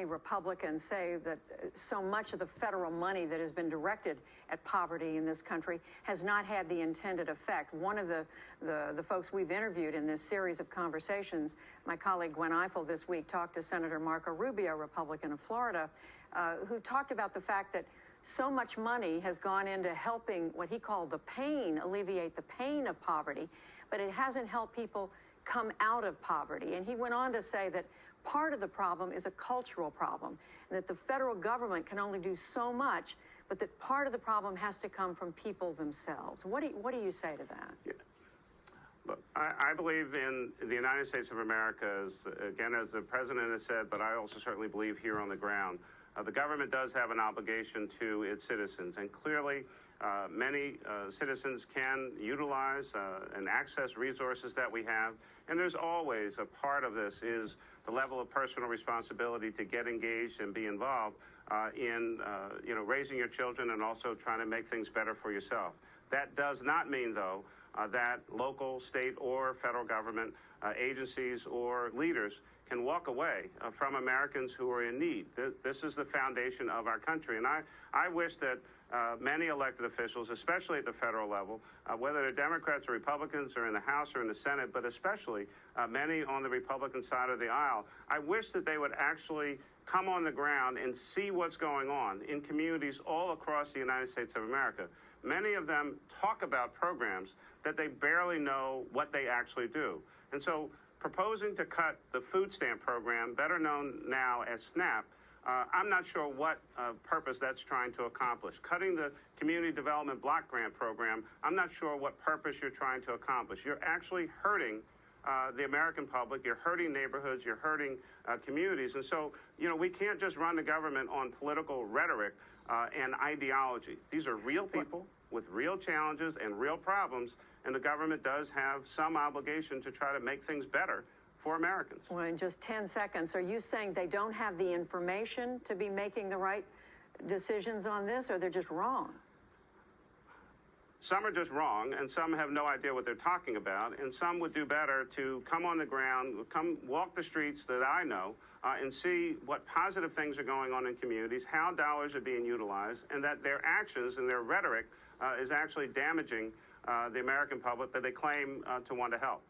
Republicans say that so much of the federal money that has been directed at poverty in this country has not had the intended effect. One of the folks we've interviewed in this series of conversations, my colleague Gwen Ifill this week talked to Senator Marco Rubio, Republican of Florida, who talked about the fact that so much money has gone into helping what he called the pain, alleviate the pain of poverty, but it hasn't helped people come out of poverty. And he went on to say that part of the problem is a cultural problem, and that the federal government can only do so much, but that part of the problem has to come from people themselves. What do you say to that? Yeah. Look, I believe in the United States of America, as the president has said, but I also certainly believe here on the ground. The government does have an obligation to its citizens, and clearly many citizens can utilize and access resources that we have. And there's always a part of this is the level of personal responsibility to get engaged and be involved in raising your children and also trying to make things better for yourself. That does not mean, though, that local, state, or federal government agencies or leaders can walk away from Americans who are in need. This is the foundation of our country. And I wish that many elected officials, especially at the federal level, whether they're Democrats or Republicans or in the House or in the Senate, but especially many on the Republican side of the aisle, I wish that they would actually come on the ground and see what's going on in communities all across the United States of America. Many of them talk about programs that they barely know what they actually do. And so proposing to cut the food stamp program, better known now as SNAP, I'm not sure what purpose that's trying to accomplish. Cutting the Community Development Block Grant Program, I'm not sure what purpose you're trying to accomplish. You're actually hurting the American public. You're hurting neighborhoods. You're hurting communities. And so, we can't just run the government on political rhetoric and ideology. These are real people with real challenges and real problems, and the government does have some obligation to try to make things better for Americans. Well, in just 10 seconds, are you saying they don't have the information to be making the right decisions on this, or they're just wrong? Some are just wrong, and some have no idea what they're talking about, and some would do better to come on the ground, come walk the streets that I know, and see what positive things are going on in communities, how dollars are being utilized, and that their actions and their rhetoric is actually damaging the American public that they claim to want to help.